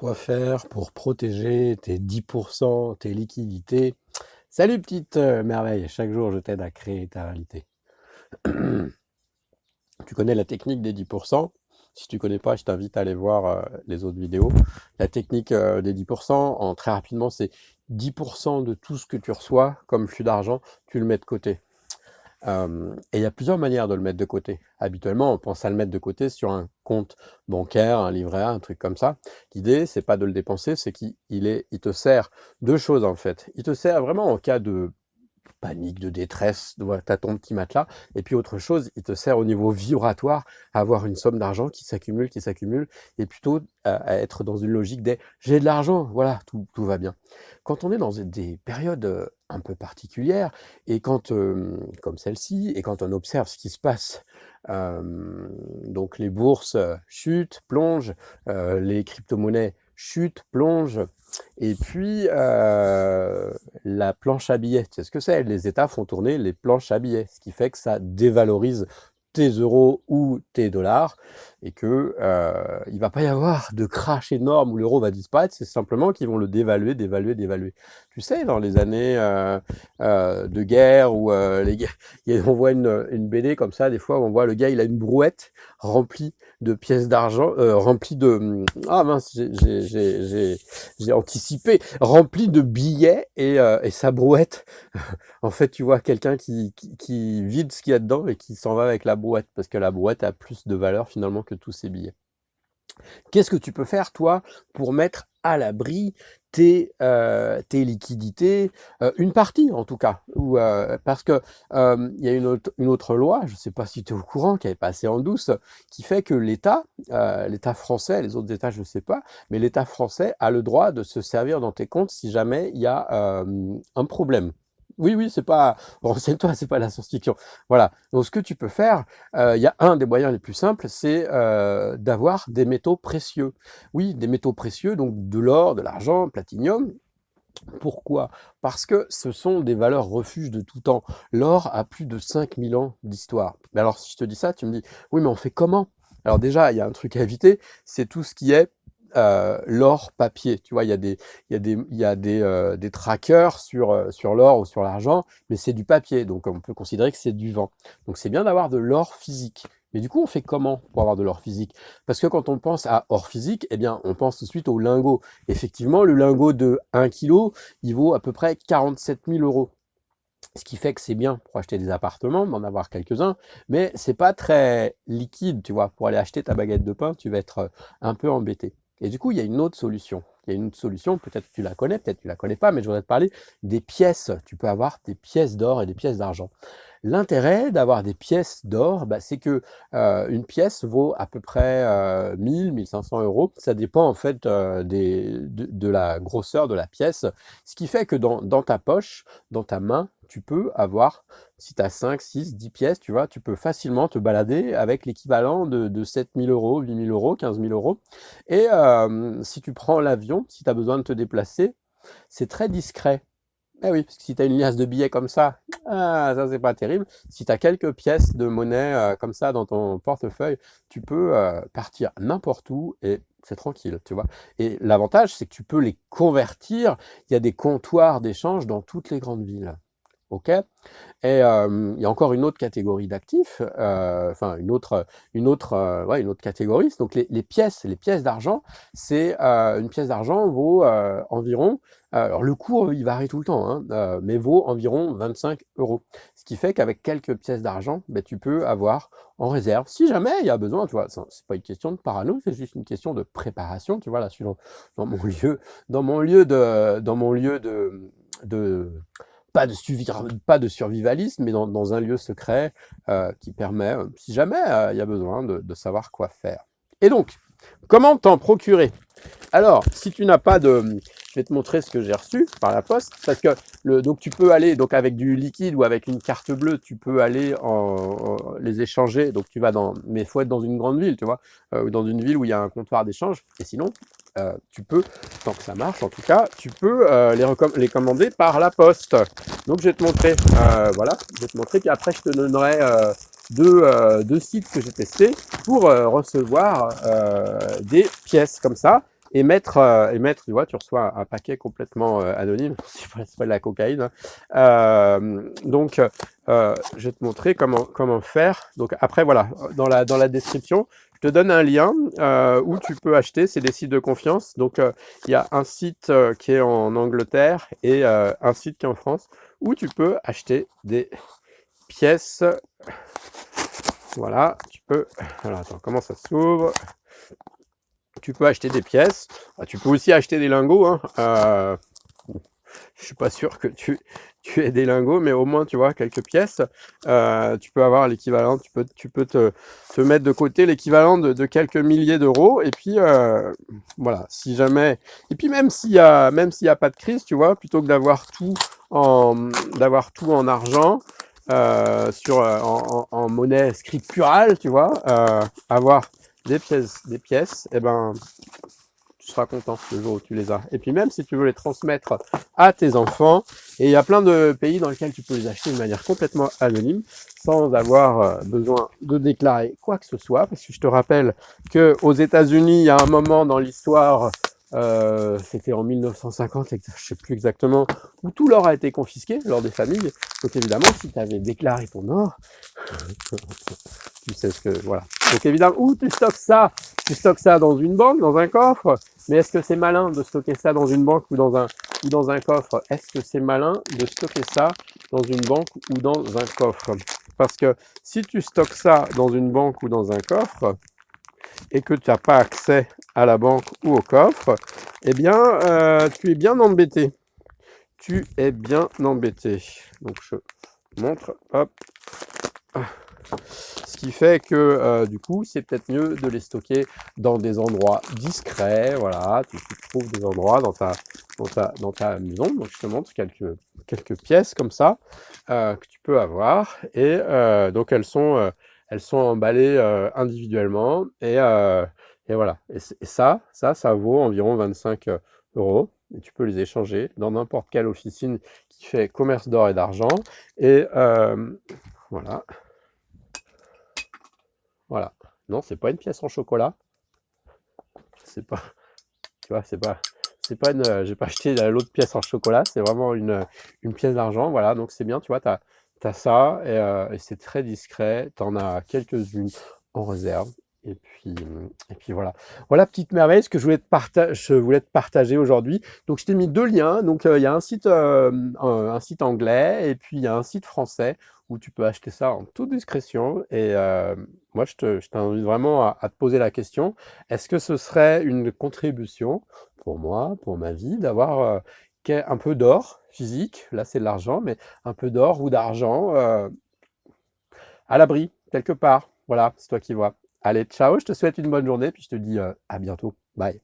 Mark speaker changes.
Speaker 1: Quoi faire pour protéger tes 10%, tes liquidités? Salut petite merveille, chaque jour je t'aide à créer ta réalité. Tu connais la technique des 10%? Si tu connais pas, je t'invite à aller voir les autres vidéos. La technique des 10%, très rapidement, c'est 10% de tout ce que tu reçois comme flux d'argent, tu le mets de côté. Et il y a plusieurs manières de le mettre de côté. Habituellement, on pense à le mettre de côté sur un compte bancaire, un livret A, un truc comme ça. L'idée, c'est pas de le dépenser, c'est il te sert deux choses en fait. Il te sert vraiment en cas de panique, de détresse, voilà, tu as ton petit matelas. Et puis autre chose, il te sert au niveau vibratoire à avoir une somme d'argent qui s'accumule, et plutôt à être dans une logique des j'ai de l'argent, voilà, tout va bien. Quand on est dans des périodes un peu particulières, et quand, comme celle-ci, et quand on observe ce qui se passe, donc les bourses chutent, plongent, les crypto-monnaies chutent, plongent, et puis, la planche à billets, tu sais ce que c'est? Les États font tourner les planches à billets, ce qui fait que ça dévalorise tes euros ou tes dollars, et que il va pas y avoir de crash énorme où l'euro va disparaître, c'est simplement qu'ils vont le dévaluer, dévaluer, dévaluer. Tu sais, dans les années de guerre où on voit une BD comme ça, des fois, on voit le gars, il a une brouette remplie de pièces d'argent, remplie de... Ah mince, j'ai anticipé, rempli de billets, et sa brouette, en fait, tu vois quelqu'un qui vide ce qu'il y a dedans et qui s'en va avec la brouette, parce que la brouette a plus de valeur finalement que tous ces billets. Qu'est-ce que tu peux faire, toi, pour mettre à l'abri tes liquidités, une partie en tout cas, parce que il y a une autre loi, je ne sais pas si tu es au courant, qui est passée en douce, qui fait que l'État français, les autres États je ne sais pas, mais l'État français a le droit de se servir dans tes comptes si jamais il y a un problème. Oui, oui, c'est pas, renseigne-toi, c'est pas la science-fiction. Voilà. Donc, ce que tu peux faire, il y a un des moyens les plus simples, c'est d'avoir des métaux précieux. Oui, des métaux précieux, donc de l'or, de l'argent, platinium. Pourquoi? Parce que ce sont des valeurs refuges de tout temps. L'or a plus de 5000 ans d'histoire. Mais alors, si je te dis ça, tu me dis, oui, mais on fait comment? Alors déjà, il y a un truc à éviter, c'est tout ce qui est l'or papier. Tu vois, il y a des trackers sur l'or ou sur l'argent, mais c'est du papier, donc on peut considérer que c'est du vent. Donc c'est bien d'avoir de l'or physique. Mais du coup, on fait comment pour avoir de l'or physique? Parce que quand on pense à or physique, eh bien, on pense tout de suite au lingot. Effectivement, le lingot de 1 kg, il vaut à peu près 47 000 euros. Ce qui fait que c'est bien pour acheter des appartements, d'en avoir quelques-uns, mais c'est pas très liquide, tu vois. Pour aller acheter ta baguette de pain, tu vas être un peu embêté. Et du coup, il y a une autre solution. Il y a une autre solution, peut-être que tu la connais, peut-être que tu la connais pas, mais je voudrais te parler des pièces. Tu peux avoir des pièces d'or et des pièces d'argent. L'intérêt d'avoir des pièces d'or, bah, c'est que une pièce vaut à peu près 1000-1500 euros. Ça dépend en fait de la grosseur de la pièce. Ce qui fait que dans ta poche, dans ta main, tu peux avoir, si tu as 5, 6, 10 pièces, tu vois, tu peux facilement te balader avec l'équivalent de 7000 euros, 8000 euros, 15 000 euros. Et si tu prends l'avion, si tu as besoin de te déplacer, c'est très discret. Eh oui, parce que si tu as une liasse de billets comme ça c'est pas terrible. Si tu as quelques pièces de monnaie comme ça dans ton portefeuille, tu peux partir n'importe où et c'est tranquille, tu vois. Et l'avantage, c'est que tu peux les convertir. Il y a des comptoirs d'échange dans toutes les grandes villes. OK? Et il y a encore une autre catégorie d'actifs, enfin ouais, une autre catégorie. Donc les pièces d'argent, c'est une pièce d'argent vaut environ, alors le cours il varie tout le temps, hein, mais vaut environ 25 euros. Ce qui fait qu'avec quelques pièces d'argent, ben, tu peux avoir en réserve, si jamais il y a besoin, tu vois, c'est pas une question de parano, c'est juste une question de préparation, tu vois, là, je suis dans mon lieu de pas de survivalisme, mais dans un lieu secret qui permet, si jamais il y a besoin, de savoir quoi faire. Et donc, comment t'en procurer? Alors, si tu n'as pas de... Je vais te montrer ce que j'ai reçu par la poste, parce que donc tu peux aller donc avec du liquide ou avec une carte bleue, tu peux aller les échanger. Donc tu vas mais il faut être dans une grande ville, tu vois, ou dans une ville où il y a un comptoir d'échange. Et sinon, tu peux, tant que ça marche en tout cas, tu peux les commander par la poste. Donc je vais te montrer, voilà, je vais te montrer, puis après je te donnerai deux sites que j'ai testés pour recevoir des pièces comme ça. tu vois, tu reçois un paquet complètement anonyme, c'est pas de la cocaïne, hein. Je vais te montrer comment faire. Donc après, voilà, dans la description, je te donne un lien où tu peux acheter, c'est des sites de confiance. Donc il y a un site qui est en Angleterre et un site qui est en France, où tu peux acheter des pièces. Voilà, tu peux. Alors attends, comment ça s'ouvre? Tu peux acheter des pièces. Tu peux aussi acheter des lingots, hein. Je suis pas sûr que tu aies des lingots, mais au moins tu vois quelques pièces. Tu peux avoir l'équivalent, tu peux te mettre de côté l'équivalent de quelques milliers d'euros. Et puis voilà, si jamais. Et puis même s'il y a pas de crise, tu vois, plutôt que d'avoir tout en argent. En monnaie scripturale, tu vois, avoir des pièces, et ben, tu seras content le jour où tu les as. Et puis même si tu veux les transmettre à tes enfants, et il y a plein de pays dans lesquels tu peux les acheter de manière complètement anonyme, sans avoir besoin de déclarer quoi que ce soit, parce que je te rappelle que aux États-Unis, il y a un moment dans l'histoire, c'était en 1950, je sais plus exactement, où tout l'or a été confisqué lors des familles. Donc évidemment, si tu avais déclaré ton or, tu sais ce que, voilà. Donc évidemment, où tu stockes ça? Tu stockes ça dans une banque, dans un coffre. Mais est-ce que c'est malin de stocker ça dans une banque ou dans un coffre? Est-ce que c'est malin de stocker ça dans une banque ou dans un coffre? Parce que si tu stockes ça dans une banque ou dans un coffre et que tu n'as pas accès à la banque ou au coffre, eh bien, tu es bien embêté. Tu es bien embêté. Donc je montre, hop. Ce qui fait que du coup, c'est peut-être mieux de les stocker dans des endroits discrets. Voilà, tu trouves des endroits dans ta maison. Donc, je te montre quelques pièces comme ça que tu peux avoir. Et donc, elles sont emballées individuellement. Et voilà. Et ça vaut environ 25 euros. Et tu peux les échanger dans n'importe quelle officine qui fait commerce d'or et d'argent. Et voilà. Voilà. Non, c'est pas une pièce en chocolat. C'est pas, tu vois, c'est pas j'ai pas acheté l'autre pièce en chocolat. C'est vraiment une pièce d'argent. Voilà. Donc c'est bien, tu vois, t'as ça et c'est très discret. T'en as quelques-unes en réserve. Et puis voilà. Voilà, petite merveille, ce que je voulais te partager aujourd'hui. Donc je t'ai mis deux liens. Donc il y a un site anglais et puis il y a un site français où tu peux acheter ça en toute discrétion. Et moi, je t'invite vraiment à te poser la question, est-ce que ce serait une contribution pour moi, pour ma vie, d'avoir un peu d'or physique, là c'est de l'argent, mais un peu d'or ou d'argent à l'abri, quelque part. Voilà, c'est toi qui vois. Allez, ciao, je te souhaite une bonne journée, puis je te dis à bientôt. Bye.